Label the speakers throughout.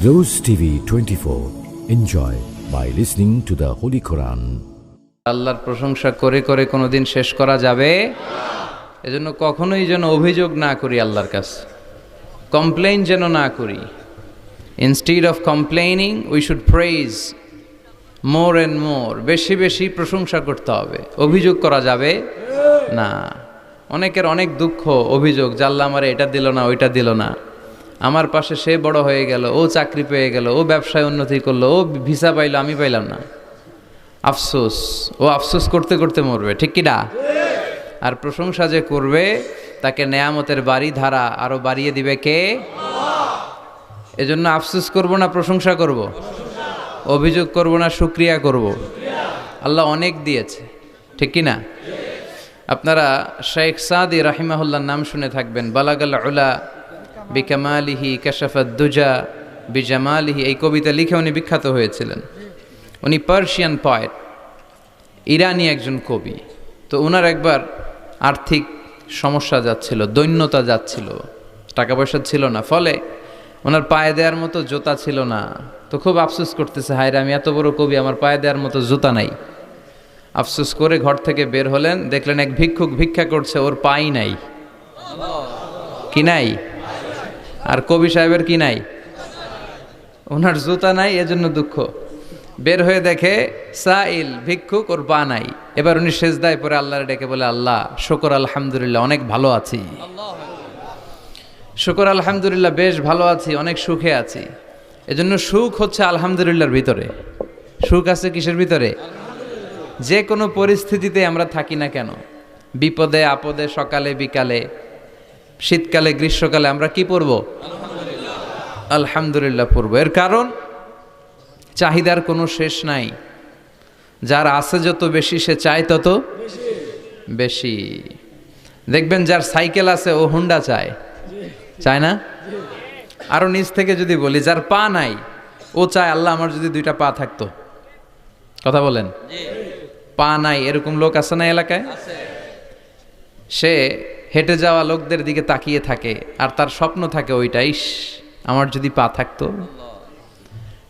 Speaker 1: Rose TV 24. Enjoy by listening to the Holy Quran.
Speaker 2: আল্লাহর প্রশংসা করে করে কোনোদিন শেষ করা যাবে না। এজন্য কখনোই যেন অভিযোগ না করি আল্লাহর কাছে, কমপ্লেইন যেন না করি। Instead of complaining we should praise more and more. বেশি বেশি প্রশংসা করতে হবে, অভিযোগ করা যাবে না। অনেকের অনেক দুঃখ, অভিযোগ, জাল্লা আমারে এটা দিল না, ওইটা দিল না, আমার পাশে সে বড় হয়ে গেল, ও চাকরি পেয়ে গেল, ও ব্যবসায় উন্নতি করলো, ও ভিসা পাইলো, আমি পাইলাম না। আফসোস, ও আফসোস করতে করতে মরবে, ঠিক কি না? আর প্রশংসা যে করবে তাকে নেয়ামতের বাড়ি ধারা আরো বাড়িয়ে দিবে কে? এজন্য আফসোস করব না, প্রশংসা করব, অভিযোগ করব না, শুকরিয়া করব। আল্লাহ অনেক দিয়েছে, ঠিক কি না? আপনারা শেখ সাদি রাহিমাহুল্লাহর নাম শুনে থাকবেন। বালাগাল উলা বিকামালিহি কাশাফাদ দুজা বিজামালিহি, এই কবিতা লিখে উনি বিখ্যাত হয়েছিলেন। উনি পার্সিয়ান পয়েট, ইরানি একজন কবি। তো ওনার একবার আর্থিক সমস্যা যাচ্ছিল, দৈন্যতা যাচ্ছিল, টাকা পয়সা ছিল না, ফলে ওনার পায়ে দেওয়ার মতো জুতা ছিল না। তো খুব আফসোস করতেছে, হায় রে, আমি এত বড় কবি, আমার পায়ে দেওয়ার মতো জুতা নাই। আফসোস করে ঘর থেকে বের হলেন, দেখলেন এক ভিক্ষুক ভিক্ষা করছে, ওর পাই নাই। কি নাই? আর কবি সাহেবের কি নাই? ওনার জুতা নাই, এজন্য দুঃখ। বের হয়ে দেখে সাইল ভিক্ষুক, ওর পা নাই। এবার উনি সেজদায় পরে আল্লাহর ডেকে বলে, আল্লাহ শুকর আলহামদুলিল্লাহ, অনেক ভালো আছি। শুকর আলহামদুলিল্লাহ, বেশ ভালো আছি, অনেক সুখে আছি। এজন্য সুখ হচ্ছে আলহামদুলিল্লাহর ভিতরে। সুখ আছে কিসের ভিতরে? যে কোনো পরিস্থিতিতে আমরা থাকি না কেন, বিপদে আপদে, সকালে বিকালে, শীতকালে গ্রীষ্মকালে, আমরা কি পড়ব? আলহামদুলিল্লাহ পড়ব। এর কারণ চাহিদার কোনো শেষ নাই। যার আছে যত বেশি, সে চায় তত বেশি। দেখবেন যার সাইকেল আছে ও হুন্ডা চায়, চায় না? আরো নিচ থেকে যদি বলি, যার পা নাই ও চায়, আল্লাহ আমার যদি দুইটা পা থাকতো। কথা বলেন। পা নাই এরকম লোক আছে না এলাকায়? সে হেঁটে যাওয়া লোকদের দিকে তাকিয়ে থাকে, আর তার স্বপ্ন থাকে ওইটা, ইস আমার যদি পা থাকতো।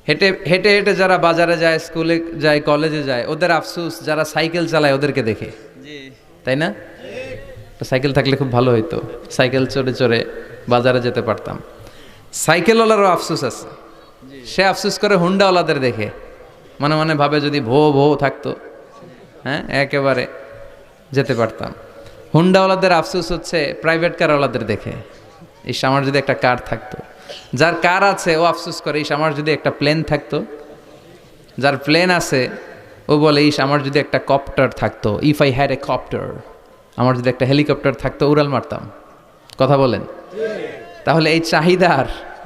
Speaker 2: হেঁটে হেঁটে হেঁটে যারা বাজারে যায়, স্কুলে যায়, কলেজে যায়, ওদের আফসোস যারা সাইকেল চালায় ওদেরকে দেখে, তাই না? সাইকেল থাকলে খুব ভালো হইতো, সাইকেল চড়ে চড়ে বাজারে যেতে পারতাম। সাইকেলওয়ালারও আফসোস আছে, সে আফসোস করে হুন্ডাওয়ালাদের দেখে, মনে মনে ভাবে যদি ভো ভো থাকতো, হ্যাঁ একেবারে যেতে পারতাম। হুন্ডাওয়ালাদের আফসোস হচ্ছে প্রাইভেট কারওয়ালাদের দেখে, ইস আমার যদি একটা কার থাকতো। যার কার আছে ও আফসোস করে, ইস আমার যদি একটা প্লেন থাকতো। যার প্লেন আছে ও বলে, ইস আমার যদি একটা কপ্টার থাকতো, if I had a copter, আমার যদি একটা হেলিকপ্টার থাকতো, উড়াল মারতাম। কথা বলেন। তাহলে এই চাহিদার,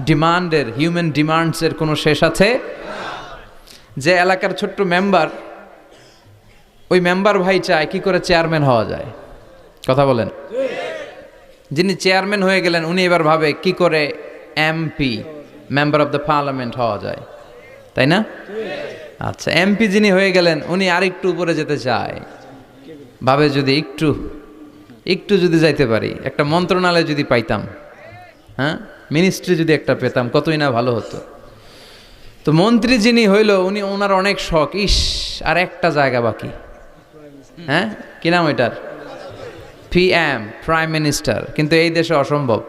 Speaker 2: ডিমান্ডের, হিউম্যান ডিমান্ডসের কোনো শেষ আছে? যে এলাকার ছোট্ট মেম্বার, ওই মেম্বার ভাই চায় কি করে চেয়ারম্যান হওয়া যায়। কথা বলেন। যিনি চেয়ারম্যান হয়ে গেলেন, উনি এবার ভাবে কি করে MP, member of the parliament হওয়া যায়, তাই না? আচ্ছা, এমপি যিনি হয়ে গেলেন, উনি আরেকটু উপরে যেতে চায়, ভাবে যদি একটু একটু যদি যাইতে পারি, একটা মন্ত্রণালয় যদি পাইতাম, হ্যাঁ মিনিস্ট্রি যদি একটা পেতাম, কতই না ভালো হতো। তো মন্ত্রী যিনি হইল, উনি, ওনার অনেক শখ, ইস আর একটা জায়গা বাকি, হ্যাঁ কি নাম ওইটার? PM, prime minister. কিন্তু এই দেশে অসম্ভব।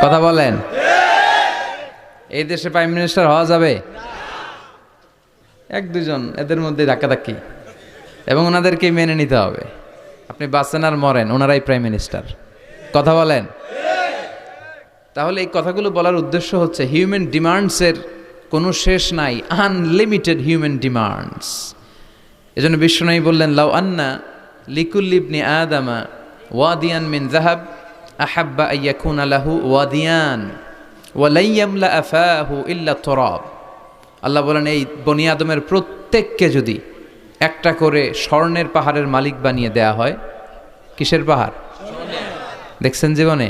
Speaker 2: কথা বলেন। এই দেশে প্রাইম মিনিস্টার হওয়া যাবে? এক দুজন এদের মধ্যে ধাক্কাধাক্কি, এবং ওনাদেরকে মেনে নিতে হবে। আপনি বাঁচেন আর মরেন, ওনারাই প্রাইম মিনিস্টার। কথা বলেন। তাহলে এই কথাগুলো বলার উদ্দেশ্য হচ্ছে, হিউম্যান ডিমান্ডসের কোনো শেষ নাই, আনলিমিটেড হিউম্যান ডিমান্ডস। এজন্য বিশ্বনবী বললেন, লাউ আন্না লিকুল্লি ইবনি আদামা ওয়াদিয়ান মিন যাহাব আহাব্বা আইয়াকুনা লাহু ওয়াদিয়ান ওয়া লা ইয়ামলা আফাহু ইল্লা তুরাব। আল্লাহ বলেন, এই বনি আদমের প্রত্যেককে যদি একটা করে স্বর্ণের পাহাড়ের মালিক বানিয়ে দেয়া হয়। কিসের পাহাড় দেখছেন জীবনে?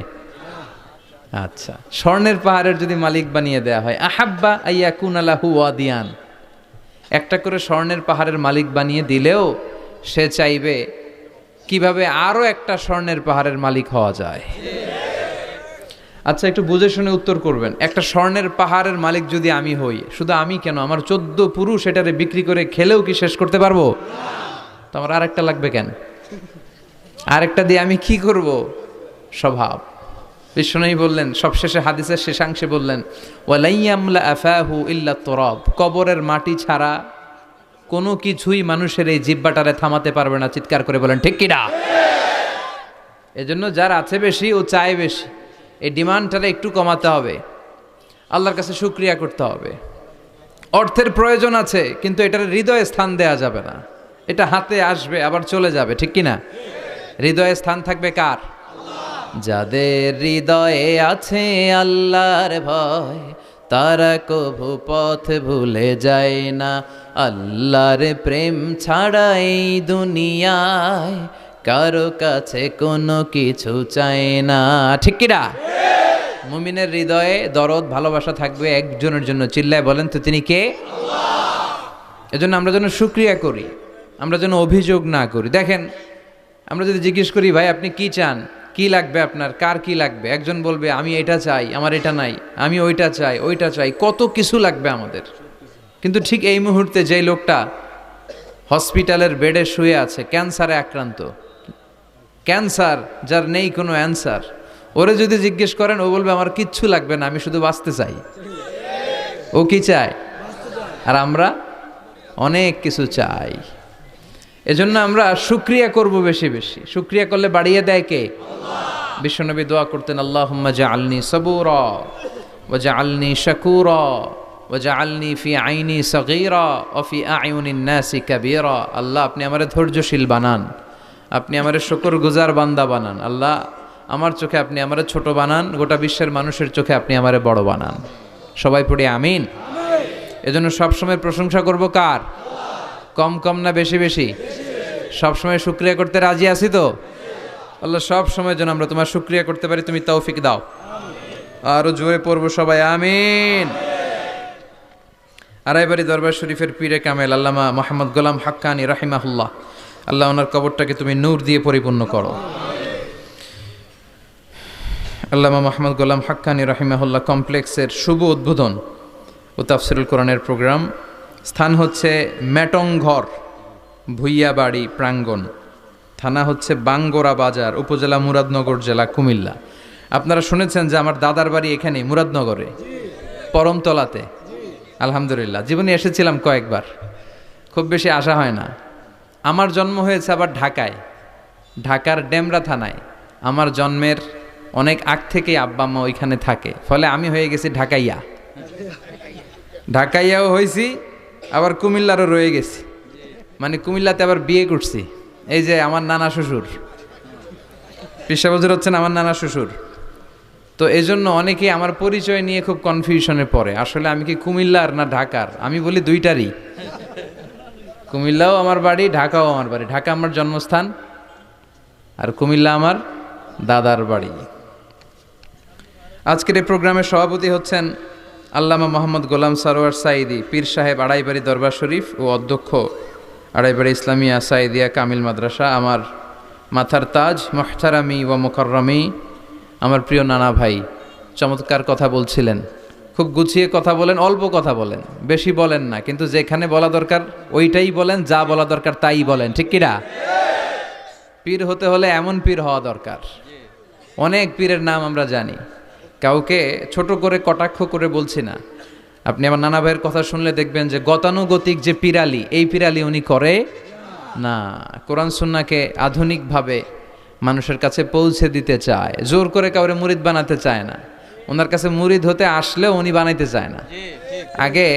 Speaker 2: আচ্ছা, স্বর্ণের পাহাড়ের যদি মালিক বানিয়ে দেয়া হয়, আহাব্বা আইয়াকুনা লাহু ওয়াদিয়ান, একটা করে স্বর্ণের পাহাড়ের মালিক বানিয়ে দিলেও সে চাইবে কিভাবে আরো একটা স্বর্ণের পাহাড়ের মালিক হওয়া যায়। আচ্ছা, একটু বুঝে শুনে উত্তর করবেন। একটা স্বর্ণের পাহাড়ের মালিক যদি আমি হই, শুধু আমি কেন, আমার 14 পুরুষ এটারে বিক্রি করে খেলেও কি শেষ করতে পারবো? তো আমার আরেকটা লাগবে কেন? আরেকটা দিয়ে আমি কি করব? স্বভাব। বিশ্বনবী বললেন, সবশেষে হাদিসের শেষাংশে বললেন, ওয়ালাইয়ামলা আফাহু ইল্লা তুরাব, কবরের মাটি ছাড়া কোনো কিছুই মানুষের এই জিহ্বাটারে থামাতে পারবে না। চিৎকার করে বলেন ঠিক কিনা? এজন্য যার আছে বেশি ও চায় বেশি, এই ডিমান্ডটারে একটু কমাতে হবে, আল্লাহর কাছে শুকরিয়া করতে হবে। অর্থের প্রয়োজন আছে, কিন্তু এটার হৃদয়ে স্থান দেয়া যাবে না। এটা হাতে আসবে আবার চলে যাবে, ঠিক কিনা? হৃদয়ে স্থান থাকবে কার? যাদের হৃদয়ে আছে আল্লাহর ভয়, তারা কভু পথ ভুলে যায় না। আল্লাহর প্রেম ছাড়া এই দুনিয়ায় কারো কাছে কোনো কিছু চায় না, ঠিক কিনা? মুমিনের হৃদয়ে দরদ ভালোবাসা থাকবে একজনের জন্য। চিল্লায় বলেন তো তিনি কে? এজন্য আমরা যেন শুকরিয়া করি, আমরা যেন অভিযোগ না করি। দেখেন, আমরা যদি জিজ্ঞেস করি, ভাই আপনি কি চান, কি লাগবে আপনার, কার কি লাগবে, একজন বলবে আমি এটা চাই, আমার এটা নাই, আমি ওইটা চাই, ওইটা চাই, কত কিছু লাগবে আমাদের। কিন্তু ঠিক এই মুহূর্তে যেই লোকটা হসপিটালের বেডে শুয়ে আছে, ক্যান্সারে আক্রান্ত, ক্যান্সার যার নেই কোনো অ্যান্সার, ওরে যদি জিজ্ঞেস করেন, ও বলবে আমার কিচ্ছু লাগবে না, আমি শুধু বাঁচতে চাই। ও কি চায়? আর আমরা অনেক কিছু চাই। এজন্য আমরা শুকরিয়া করব বেশি বেশি। শুকরিয়া করলে বাড়িয়ে দেয় কে? বিশ্বনবী দোয়া করতেন, আল্লাহুম্মা জাআলনি সাবুরা ওয়া জাআলনি শাকুরা ওয়া জাআলনি ফি আইনি সগীরা ওয়া ফি আয়ুনিন নাসি কাবীরা। আল্লাহ আপনি আমারে ধৈর্যশীল বানান, আপনি আমারে শুকরগুজার বান্দা বানান। আল্লাহ আমার চোখে আপনি আমারে ছোট বানান, গোটা বিশ্বের মানুষের চোখে আপনি আমারে বড় বানান। সবাই পড়ি আমিন। এজন্য সবসময় প্রশংসা করব কার? কম কম না বেশি বেশি? সবসময় শুকরিয়া করতে রাজি আছি তো? আল্লাহ সব সময় যেন আমরা তোমার শুকরিয়া করতে পারি, তুমি তৌফিক দাও। আরো জোরে পড়বো সবাই আমিন। আড়াইবাড়ি দরবার শরীফের পীরে কামেল আল্লামা মোহাম্মদ গোলাম হাক্কানি রাহিমাহুল্লাহ, আল্লাহ ওনার কবরটাকে তুমি নূর দিয়ে পরিপূর্ণ করো। আল্লামা মোহাম্মদ গোলাম হাক্কানি রাহিমাহুল্লাহ কমপ্লেক্সের শুভ উদ্বোধন ও তাফসিরুল কোরআনের প্রোগ্রাম। স্থান হচ্ছে মেটংঘর ভুইয়াবাড়ি প্রাঙ্গণ, থানা হচ্ছে বাঙ্গোরা বাজার, উপজেলা মুরাদনগর, জেলা কুমিল্লা। আপনারা শুনেছেন যে আমার দাদার বাড়ি এখানে মুরাদনগরে পরমতলাতে। আলহামদুলিল্লাহ, জীবনে এসেছিলাম কয়েকবার, খুব বেশি আসা হয় না। আমার জন্ম হয়েছে আবার ঢাকায়, ঢাকার ডেমরা থানায়। আমার জন্মের অনেক আগ থেকেই আব্বা আম্মা ওইখানে থাকে, ফলে আমি হয়ে গেছি ঢাকাইয়া। ঢাকাইয়াও হয়েছি, আবার কুমিল্লারও রয়ে গেছি, মানে কুমিল্লাতে আবার বিয়ে করছি। এই যে আমার নানা শ্বশুর, পেশা বছর হচ্ছেন আমার নানা শ্বশুর। তো এই জন্য অনেকেই আমার পরিচয় নিয়ে খুব কনফিউশনে পড়ে, আসলে আমি কি কুমিল্লার না ঢাকার। আমি বলি দুইটারই, কুমিল্লাও আমার বাড়ি, ঢাকাও আমার বাড়ি। ঢাকা আমার জন্মস্থান, আর কুমিল্লা আমার দাদার বাড়ি। আজকের এই প্রোগ্রামের সভাপতি হচ্ছেন আল্লামা মোহাম্মদ গোলাম সরোয়ার সাঈদী, পীর সাহেব, আড়াইবাড়ি দরবার শরীফ ও অধ্যক্ষ আড়াইবাড়ি ইসলামিয়া সাঈদিয়া কামিল মাদ্রাসা। আমার মাথার তাজ, মুহতারামি ওয়া মুকাররামি, আমার প্রিয় নানা ভাই চমৎকার কথা বলছিলেন, খুব গুছিয়ে কথা বলেন, অল্প কথা বলেন, বেশি বলেন না, কিন্তু যেখানে বলা দরকার ওইটাই বলেন, যা বলা দরকার তাই বলেন, ঠিক কিনা? পীর হতে হলে এমন পীর হওয়া দরকার। অনেক পীরের নাম আমরা জানি, কাউকে ছোট করে কটাক্ষ করে বলছি না। আপনি আমার নানা ভাইয়ের কথা শুনলে দেখবেন যে গতানুগতিক যে পিরালি, এই পিরালি উনি করে না। কোরআন সুন্নাহকে আধুনিকভাবে মানুষের কাছে পৌঁছে দিতে চায়, জোর করে কাউরে মুরিদ বানাতে চায় না। ওনার কাছে মুরিদ হতে আসলেও উনি বানাইতে চায় না, আগে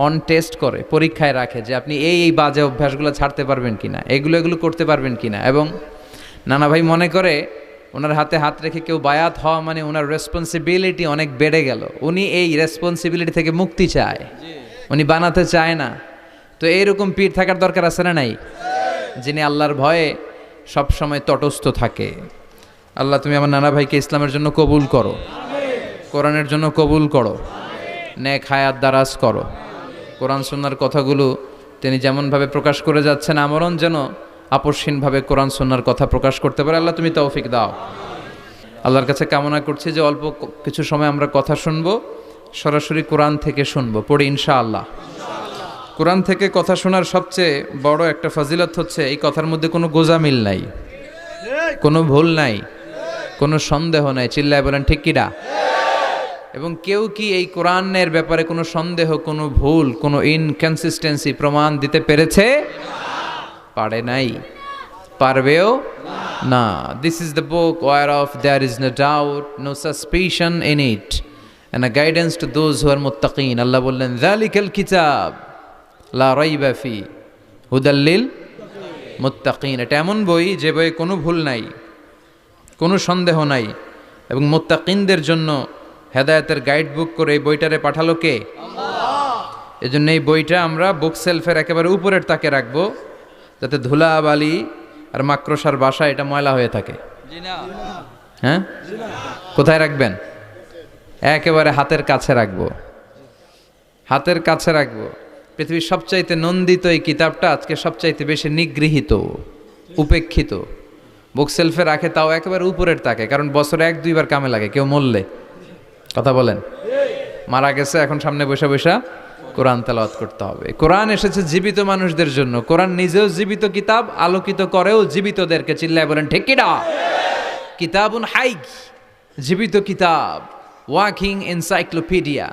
Speaker 2: অন টেস্ট করে, পরীক্ষায় রাখে যে আপনি এই বাজে অভ্যাসগুলো ছাড়তে পারবেন কিনা, এগুলো করতে পারবেন কিনা। এবং নানা ভাই মনে করে ওনার হাতে হাত রেখে কেউ বায়াত হওয়া মানে ওনার রেসপন্সিবিলিটি অনেক বেড়ে গেল। উনি এই রেসপন্সিবিলিটি থেকে মুক্তি চায়, উনি বানাতে চায় না। তো এইরকম পীর থাকার দরকার আছে না নাই? যিনি আল্লাহর ভয়ে সব সময় তটস্থ থাকে। আল্লাহ তুমি আমার নানা ভাইকে ইসলামের জন্য কবুল করো, কোরআনের জন্য কবুল করো, নেক হায়াত দারাজ করো। কোরআন সুন্নাহর কথাগুলো তিনি যেমনভাবে প্রকাশ করে যাচ্ছেন, আমরণ যেন আপসহীনভাবে কোরআন সুন্নাহর কথা প্রকাশ করতে পারে। আল্লাহ তুমি তৌফিক দাও। আল্লাহর কাছে কামনা করছি যে অল্প কিছু সময় আমরা কথা শুনবো, সরাসরি কোরআন থেকে শুনবো, পড়ি ইনশাআল্লাহ। কোরআন থেকে কথা শোনার সবচেয়ে বড় একটা ফজিলত হচ্ছে এই কথার মধ্যে কোনো গোজামিল নাই, কোনো ভুল নাই, কোনো সন্দেহ নাই। চিল্লায় বলেন ঠিক কিনা? এবং কেউ কি এই কোরআনের ব্যাপারে কোনো সন্দেহ, কোনো ভুল, কোনো ইনকনসিস্টেন্সি প্রমাণ দিতে পেরেছে? পারে নাই, পারবেও না। This is the book whereof there is no doubt, no suspicion in it, and a guidance to those who are muttaqin. আল্লাহ বললেন যালিকাল কিতাব লা রাইবা ফি হুদাল লিল মুত্তাকিন। এটা এমন বই যে বইয়ে কোনো ভুল নাই, কোনো সন্দেহ নাই, এবং মুত্তাকিনদের জন্য হেদায়েতের গাইড বুক করে এই বইটারে পাঠালো কে? আল্লাহ। এজন্য এই বইটা আমরা বুক সেলফের একেবারে উপরের তাকে রাখবো, যাতে ধুলা বালি আর মাকড়সার বাসা এটা ময়লা হয়ে থাকে। হ্যাঁ, কোথায় রাখবেন? একেবারে হাতের কাছে রাখবো, হাতের কাছে রাখবো। পৃথিবীর সবচাইতে নন্দিত এই কিতাবটা আজকে সবচাইতে বেশি নিগৃহীত, উপেক্ষিত। বুক সেলফে রাখে, তাও একেবারে উপরের তাকে, কারণ বছরে 1-2 বার কামে লাগে। কেউ মরলে, কথা বলেন, মারা গেছে, এখন সামনে বসে বসে কোরআন তেলাওয়াত করতে হবে। কোরআন এসেছে জীবিত মানুষদের জন্য। কোরআন নিজেও জীবিত কিতাব, আলোকিত করেও জীবিতদেরকে। চিল্লায় বলেন ঠিক কিনা? কিতাবুন হাই, জীবিত কিতাব, ওয়াকিং এনসাইক্লোপিডিয়া,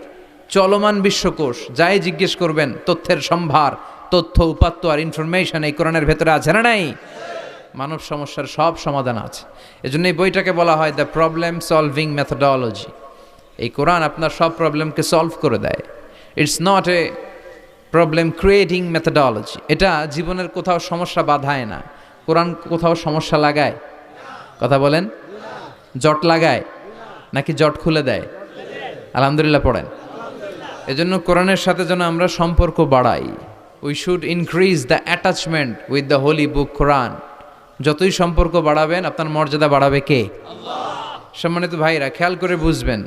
Speaker 2: চলমান বিশ্বকোষ। যাই জিজ্ঞেস করবেন তথ্যের সম্ভার, তথ্য উপাত্ত আর ইনফরমেশন এই কোরআনের ভেতরে আছে না নাই? মানব সমস্যার সব সমাধান আছে। এজন্য এই বইটাকে বলা হয় দ্য প্রবলেম সলভিং মেথোডোলজি। এই কোরআন আপনার সব প্রবলেমকে সলভ করে দেয়। It's not a problem creating methodology. এটা জীবনের কোথাও সমস্যা বাধায় না। কোরআন কোথাও সমস্যা লাগায়? কথা বলেন, জট লাগায় নাকি জট খুলে দেয়? আলহামদুলিল্লাহ পড়েন। এজন্য কোরআনের সাথে যেন আমরা সম্পর্ক বাড়াই। We should increase the attachment with the holy book Quran. যতই সম্পর্ক বাড়াবেন আপনার মর্যাদা বাড়াবে কে? আল্লাহ। সম্মানিত ভাইরা, খেয়াল করে বুঝবেন,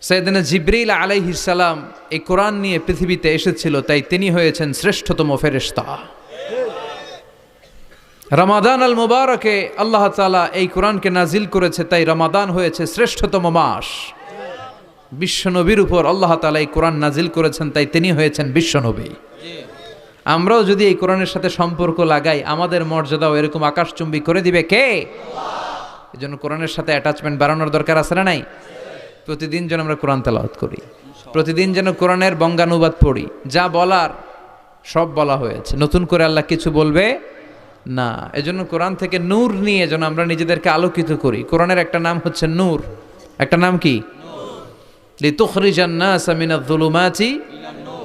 Speaker 2: সাইয়েদনা জিবরিল আলাইহিস সালাম এই কোরআন নিয়ে পৃথিবীতে এসেছিল, তাই তিনি হয়েছেন শ্রেষ্ঠতম ফেরেশতা। রমাদান আল মুবারকে আল্লাহ তাআলা এই কোরআনকে নাজিল করেছে, তাই রমাদান হয়েছে শ্রেষ্ঠতম মাস। বিশ্বনবীর উপর আল্লাহ তাআলা এই কোরআন নাজিল করেছেন, তাই তিনি হয়েছেন বিশ্বনবী। আমরাও যদি এই কোরআনের সাথে সম্পর্ক লাগাই, আমাদের মর্যাদাও এরকম আকাশচুম্বী করে দিবে কে? আল্লাহ। এজন্য কোরআনের সাথে অ্যাটাচমেন্ট বাড়ানোর দরকার আছে না নাই? প্রতিদিন যেন আমরা কোরআন তেলাওয়াত করি, প্রতিদিন যেন কোরআনের বঙ্গানুবাদ পড়ি। যা বলার সব বলা হয়েছে, নতুন করে আল্লাহ কিছু বলবে না। এজন্য কোরআন থেকে নূর নিয়ে যেন আমরা নিজেদেরকে আলোকিত করি। কোরআনের একটা নাম হচ্ছে নূর, একটা নাম কি? লিতুখরিজান নাসা মিনাজ যুলুমাতি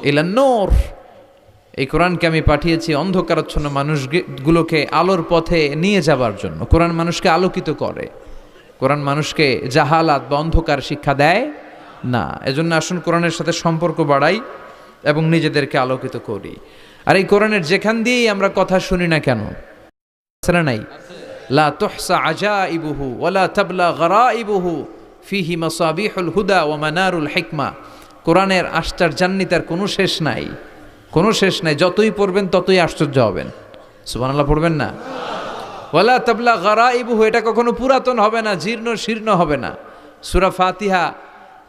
Speaker 2: ইলান নূর। এই কোরআনকে আমি পাঠিয়েছি অন্ধকারাচ্ছন্ন মানুষগুলোকে আলোর পথে নিয়ে যাবার জন্য। কোরআন মানুষকে আলোকিত করে, কোরআন মানুষকে জাহালাত বা অন্ধকার শিক্ষা দেয় না। এজন্য আসুন কোরআনের সাথে সম্পর্ক বাড়াই এবং নিজেদেরকে আলোকিত করি। আর এই কোরআনের যেখান দিয়েই আমরা কথা শুনি না কেন, নাই লা তুহসা আজাইবুহু ওয়ালা তাবলা গরাইবুহু ফিহি মাসাবিহুল হুদা ওয়া মানারুল হিকমা। কোরআনের আশ্চর্যান্বিতার কোনো শেষ নাই, কোনো শেষ নাই। যতই পড়বেন ততই আশ্চর্য হবেন। সুবহানাল্লাহ পড়বেন না? ওয়ালা তাবলা গরাইবুহু, এটা কখনো পুরাতন হবে না, জীর্ণ শীর্ণ হবে না। সূরা ফাতিহা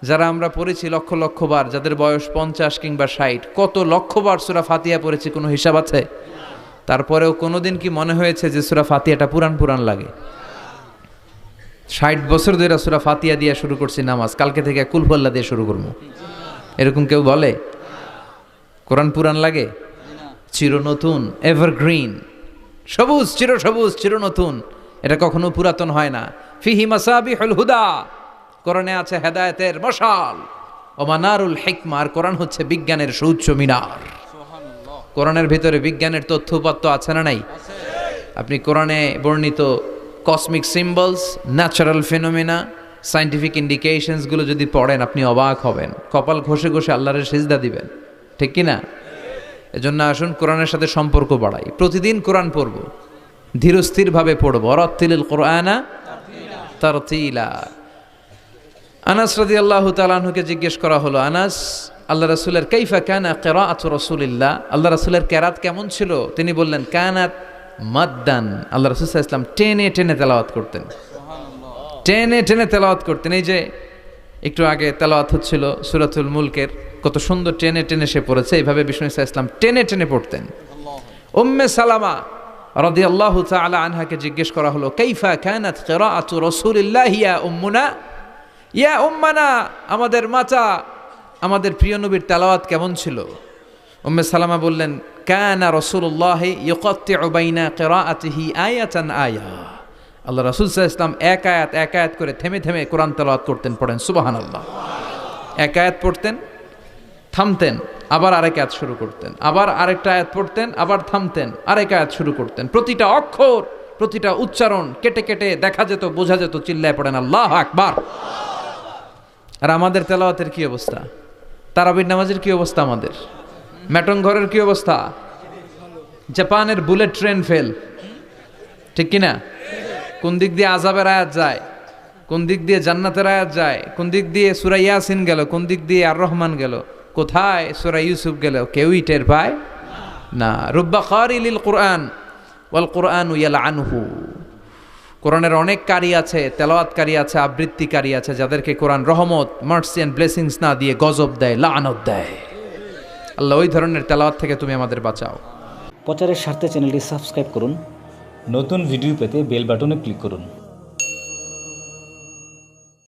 Speaker 2: যারা আমরা পড়েছি লক্ষ লক্ষ বার, যাদের বয়স 50 কিংবা 60, কত লক্ষবার সূরা ফাতিহা পড়েছি, কোনো হিসাব আছে? তারপরেও কোনোদিন কি মনে হয়েছে যে সূরা ফাতিহাটা পুরান পুরান লাগে? 60 বছর ধরে সূরা ফাতিহা দিয়ে শুরু করছি নামাজ, কালকে থেকে কুল হুয়াল্লাহ দিয়ে শুরু করবো, এরকম কেউ বলে? কোরআন পুরান লাগে? চির নতুন, এভারগ্রিন, সবুজ, চির সবুজ, চির নতুন। এটা কখনো পুরাতন হয় না। ফিহি মাসাবিহুল হুদা, কোরআনে আছে হেদায়েতের মশাল। ও মানারুল হিকমা, আর কোরআন হচ্ছে বিজ্ঞানের সুউচ্চ মিনার। কোরআনের ভিতরে বিজ্ঞানের তথ্য উপাত্ত আছে না নাই? আপনি কোরআনে বর্ণিত cosmic symbols, natural phenomena, scientific ইন্ডিকেশনসগুলো যদি পড়েন আপনি অবাক হবেন, কপাল ঘষে ঘষে আল্লাহর সিজদা দিবেন, ঠিক কি না? এজন্য আসুন কোরআনের সাথে সম্পর্ক বাড়াই। প্রতিদিন কোরআন পড়ব, ধীরস্থিরভাবে পড়ব। ওয়ারাত্তিলিল কোরআনা তারতিলা। আনাস রাদিয়াল্লাহু তাআলা আনহুকে জিজ্ঞেস করা হলো, আনাস, আল্লাহ রাসূলের কাইফা কানা কিরাআতু রাসূলিল্লাহ, আল্লাহ রাসূলের কিরাত কেমন ছিল? তিনি বললেন কানাত মাদ্দান, আল্লাহ রাসূল সাল্লাল্লাহু আলাইহি ওয়াসাল্লাম টেনে টেনে তেলাওয়াত করতেন। টেনে টেনে তেলাওয়াত করতেন। এই যে একটু আগে তেলাওয়াত হচ্ছিল সূরাতুল মুলকের, কত সুন্দর টেনে টেনে সে পড়েছে। এইভাবে বিষ্ণু ইসা ইসলাম টেনে টেনে পড়তেন। উম্মে সালামা রাদিয়াল্লাহু তাআলা আনহাকে জিজ্ঞেস করা হলো, কাইফা কানাত কিরাআতু রাসূলিল্লাহ ইয়া উম্মুনা, ইয়া উম্মানা, আমাদের মাতা, আমাদের প্রিয় নবীর তেলাওয়াত কেমন ছিল? উম্মে সালামা বললেন, কানা রাসূলুল্লাহ ইয়াকাত্তিউ বাইনা কিরাআতিহি আয়াতান আয়া, আল্লাহ রাসূল সাল্লাল্লাহু আলাইহি ওয়াসাল্লাম এক আয়াত করে থেমে থেমে কোরআন তেলাওয়াত করতেন। পড়েন সুবহানাল্লাহ। এক আয়াত পড়তেন, থামতেন, আবার আরেক আয়াত শুরু করতেন, আবার আরেকটা আয়াত পড়তেন, আবার থামতেন, আরেক আয়াত শুরু করতেন। প্রতিটা অক্ষর, প্রতিটা উচ্চারণ কেটে কেটে দেখা যেত, বোঝা যেত। চিল্লায় পড়েন আল্লাহু আকবার। আর আমাদের তেলাওয়াতের কি অবস্থা? তারাবির নামাজের কি অবস্থা? আমাদের ম্যাটন ঘরের কি অবস্থা? জাপানের বুলেট ট্রেন ফেল, ঠিক কিনা? কোন দিক দিয়ে আযাবের আয়াত যায়, কোন দিক দিয়ে জান্নাতের আয়াত যায়, কোন দিক দিয়ে সূরা ইয়াসিন গেল, কোন দিক দিয়ে আর রহমান গেল, কোথায় সূরা ইউসুফ গেল, কেউই টের পায় না। রুব্বা কারি লিল কুরআন ওয়াল কুরআনু ইয়ালআনহু, কোরআনের অনেক কারি আছে, তেলাওয়াতকারী আছে, আবৃত্তিকারী আছে, যাদেরকে কোরআন রহমত, মার্সি এন্ড ব্লেসিংস না দিয়ে গজব দেয়, লাআনত দেয়। আল্লাহ ওই ধরনের তেলাওয়াত থেকে তুমি আমাদের বাঁচাও।
Speaker 3: প্রচারের স্বার্থে চ্যানেলটি সাবস্ক্রাইব করুন।
Speaker 4: নতুন ভিডিও পেতে বেল বাটনে ক্লিক করুন।